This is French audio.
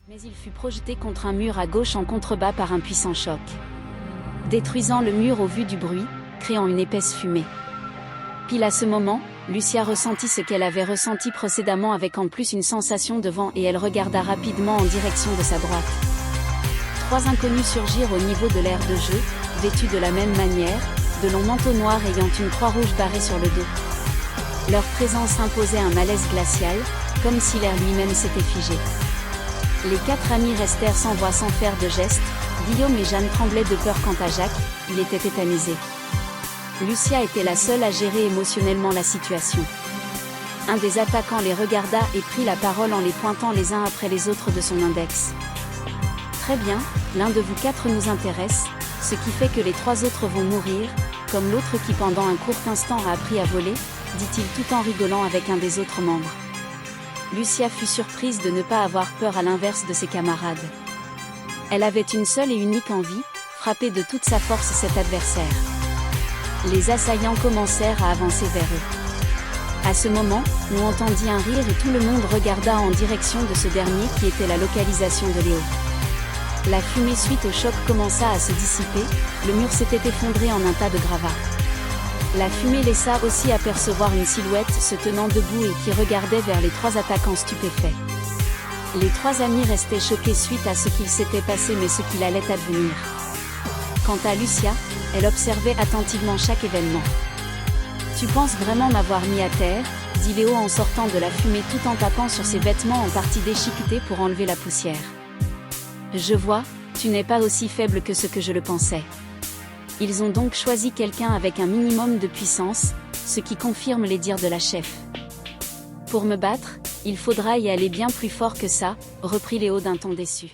Mais il fut projeté contre un mur à gauche en contrebas par un puissant choc, détruisant le mur au vu du bruit, créant une épaisse fumée. Pile à ce moment, Lucia ressentit ce qu'elle avait ressenti précédemment avec en plus une sensation de vent et elle regarda rapidement en direction de sa droite. Trois inconnus surgirent au niveau de l'aire de jeu, vêtus de la même manière, de longs manteaux noirs ayant une croix rouge barrée sur le dos. Leur présence imposait un malaise glacial, comme si l'air lui-même s'était figé. Les quatre amis restèrent sans voix, sans faire de geste. Guillaume et Jeanne tremblaient de peur quant à Jacques, il était tétanisé. Lucia était la seule à gérer émotionnellement la situation. Un des attaquants les regarda et prit la parole en les pointant les uns après les autres de son index. Très bien, l'un de vous quatre nous intéresse, ce qui fait que les trois autres vont mourir, comme l'autre qui pendant un court instant a appris à voler, dit-il tout en rigolant avec un des autres membres. Lucia fut surprise de ne pas avoir peur à l'inverse de ses camarades. Elle avait une seule et unique envie, frapper de toute sa force cet adversaire. Les assaillants commencèrent à avancer vers eux. À ce moment, on entendit un rire et tout le monde regarda en direction de ce dernier qui était la localisation de Léo. La fumée suite au choc commença à se dissiper, le mur s'était effondré en un tas de gravats. La fumée laissa aussi apercevoir une silhouette se tenant debout et qui regardait vers les trois attaquants stupéfaits. Les trois amis restaient choqués suite à ce qu'il s'était passé mais ce qu'il allait advenir. Quant à Lucia, elle observait attentivement chaque événement. « Tu penses vraiment m'avoir mis à terre ?» dit Léo en sortant de la fumée tout en tapant sur ses vêtements en partie déchiquetés pour enlever la poussière. « Je vois, tu n'es pas aussi faible que ce que je le pensais. » Ils ont donc choisi quelqu'un avec un minimum de puissance, ce qui confirme les dires de la chef. « Pour me battre, il faudra y aller bien plus fort que ça, reprit Léo d'un ton déçu.